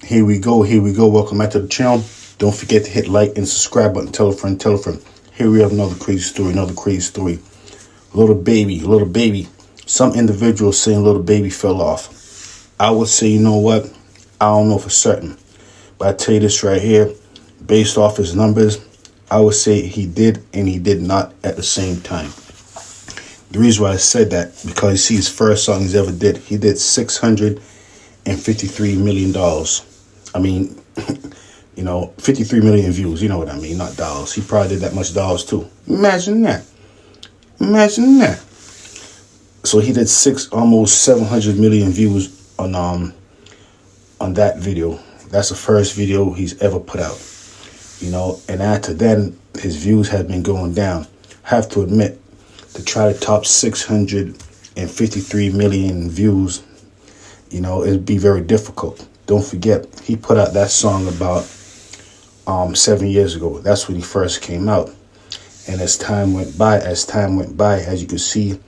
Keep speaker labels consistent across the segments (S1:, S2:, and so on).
S1: Here we go. Welcome back to the channel. Don't forget to hit like and subscribe button. Tell a friend, tell a friend. Here we have another crazy story. Little baby. Some individuals saying little baby fell off. I would say, you know what? I don't know for certain. But I tell you this right here, based off his numbers, I would say he did and he did not at the same time. The reason why I said that, because you see his first song he's ever did, he did $653 million. I mean, 53 million views. You know what I mean? Not dollars. He probably did that much dollars too. Imagine that. So he did almost 700 million views on that video. That's the first video he's ever put out. And after then, his views have been going down. I have to admit, to try to top 653 million views, it'd be very difficult. Don't forget, he put out that song about 7 years ago. That's when he first came out. And as time went by, as you can see,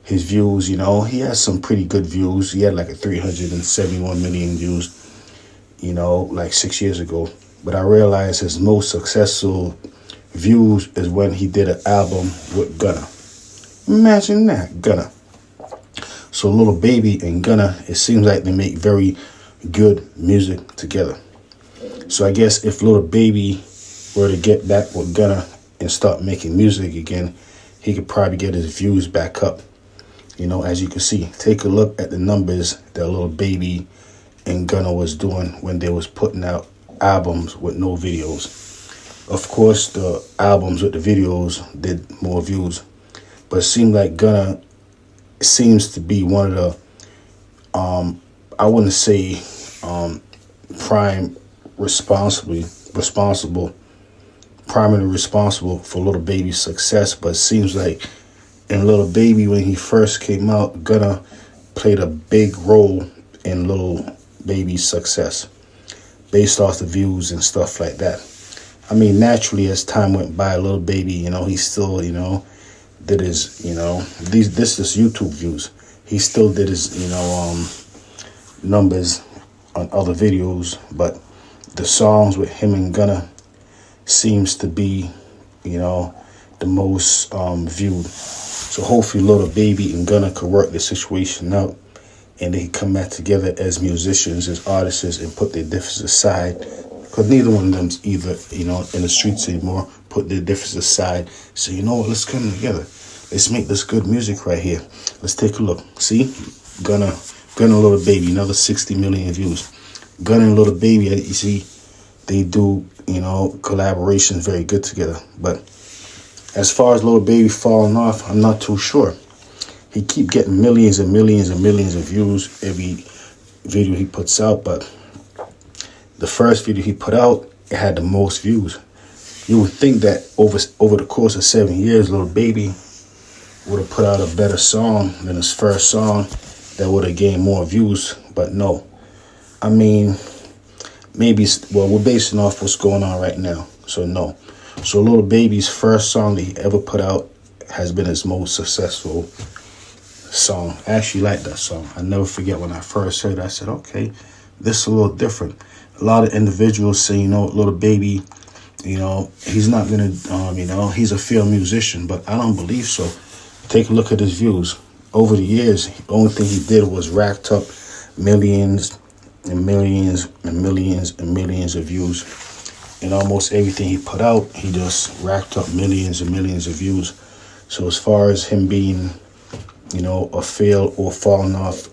S1: his views, he has some pretty good views. He had like a 371 million views, like 6 years ago. But I realized his most successful views is when he did an album with Gunna. Imagine that, Gunna. So Little Baby and Gunna, it seems like they make very good music together. So I guess if Little Baby were to get back with Gunna and start making music again, he could probably get his views back up. As you can see, take a look at the numbers that Little Baby and Gunna was doing when they was putting out albums with no videos. Of course, the albums with the videos did more views, but it seemed like Gunna seems to be one of the, I wouldn't say primarily responsible for Little Baby's success, but it seems like in Little Baby, when he first came out, Gunna played a big role in Little Baby's success based off the views and stuff like that. I mean, naturally, as time went by, Little Baby, he still, did his, this is YouTube views. He still did his, numbers on other videos, but the songs with him and Gunna seems to be, the most viewed. So hopefully Little Baby and Gunna could work the situation out and they come back together as musicians, as artists, and put their differences aside. Because neither one of them's either, in the streets anymore, put their differences aside. So you know what, let's come together. Let's make this good music right here. Let's take a look. See? Gunna Little Baby, another 60 million views. Gunna and Little Baby, you see, they do, collaborations very good together. But as far as Little Baby falling off, I'm not too sure. He keep getting millions and millions and millions of views every video he puts out, but the first video he put out, it had the most views. You would think that over the course of 7 years, Little Baby would have put out a better song than his first song that would have gained more views, but no. I mean, we're basing off what's going on right now, so no. So Little Baby's first song that he ever put out has been his most successful song. I actually like that song. I never forget when I first heard it, I said, okay, this is a little different. A lot of individuals say, Little Baby, he's not going to, he's a failed musician, but I don't believe so. Take a look at his views. Over the years, the only thing he did was racked up millions and millions and millions and millions of views. And almost everything he put out, he just racked up millions and millions of views. So as far as him being, a failed or falling off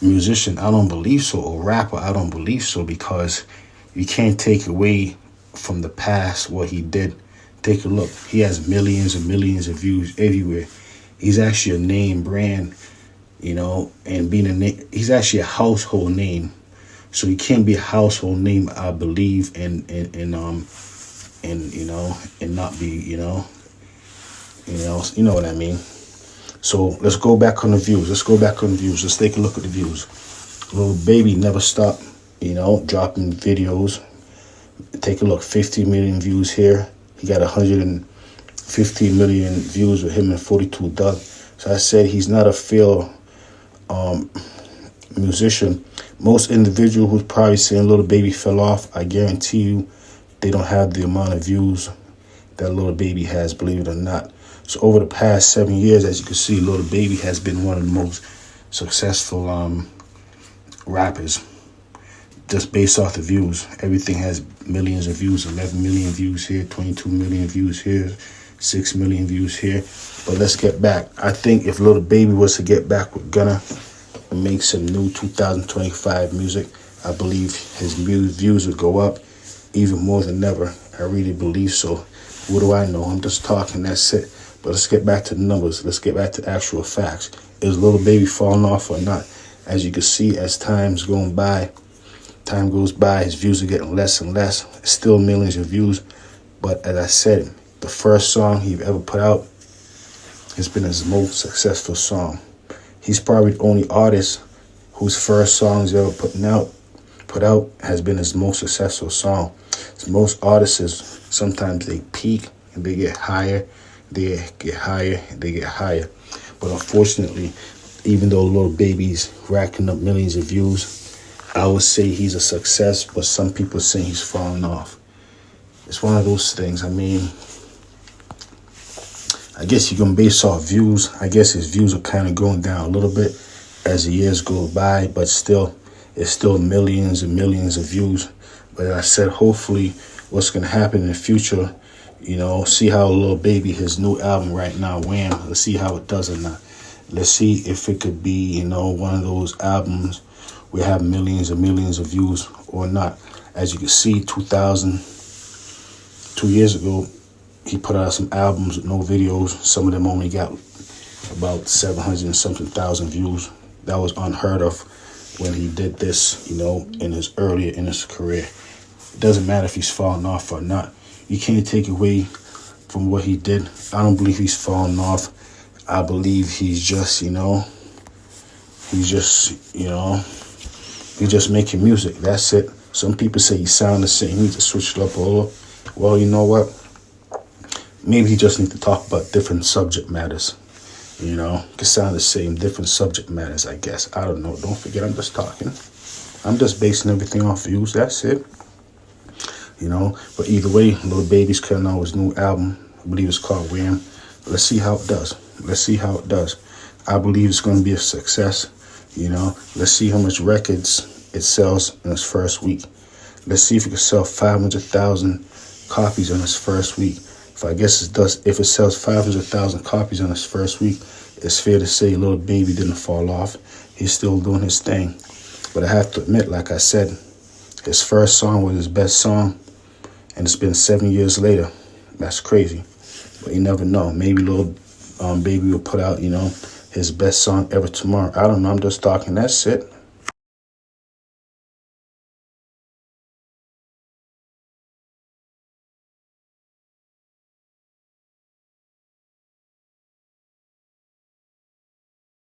S1: musician, I don't believe so. Or rapper, I don't believe so, because you can't take away from the past what he did. Take a look. He has millions and millions of views everywhere. He's actually a name brand, and being a name, he's actually a household name. So he can't be a household name, I believe, and not be, you know what I mean. So let's go back on the views. Let's take a look at the views. Little Baby never stopped, dropping videos. Take a look, 50 million views here. He got 115 million views with him and 42 Doug. So I said he's not a failed musician, Most individual who's probably saying Little Baby fell off, I guarantee you they don't have the amount of views that Little Baby has, believe it or not. So over the past 7 years, as you can see, Little Baby has been one of the most successful rappers, just based off the views. Everything has millions of views, 11 million views here, 22 million views here, 6 million views here. But let's get back. I think if Little Baby was to get back with Gunna and make some new 2025 music, I believe his views would go up even more than ever. I really believe so. What do I know? I'm just talking, that's it. But let's get back to the numbers. Let's get back to actual facts. Is Little Baby falling off or not? As you can see, as time goes by, his views are getting less and less. Still millions of views. But as I said, the first song he ever put out has been his most successful song. He's probably the only artist whose first songs he ever put out has been his most successful song. Most artists, sometimes they peak and they get higher, they get higher, they get higher. But unfortunately, even though Little Baby's racking up millions of views, I would say he's a success, but some people say he's falling off. It's one of those things. I mean, I guess you can base off views. I guess his views are kind of going down a little bit as the years go by, but still, it's still millions and millions of views. But as I said, hopefully what's going to happen in the future, see how Little Baby, his new album right now, Wham, let's see how it does or not. Let's see if it could be, one of those albums we have millions and millions of views or not. As you can see, 2 years ago, he put out some albums with no videos. Some of them only got about 700 and something thousand views. That was unheard of when he did this, in his career. It doesn't matter if he's falling off or not. You can't take away from what he did. I don't believe he's falling off. I believe he's just, he's just making music. That's it. Some people say he sound the same. He needs to switch it up a little. Well, you know what? Maybe he just needs to talk about different subject matters. Could sound the same, different subject matters, I guess. I don't know. Don't forget, I'm just talking. I'm just basing everything off views. That's it. But either way, Little Baby's cutting out his new album. I believe it's called Wham. Let's see how it does. Let's see how it does. I believe it's going to be a success. Let's see how much records it sells in its first week. Let's see if it can sell 500,000 copies in its first week. If it sells 500,000 copies in its first week, it's fair to say Little Baby didn't fall off. He's still doing his thing. But I have to admit, like I said, his first song was his best song, and it's been 7 years later. That's crazy. But you never know. Maybe Little Baby will put out, his best song ever tomorrow. I don't know. I'm just talking. That's it.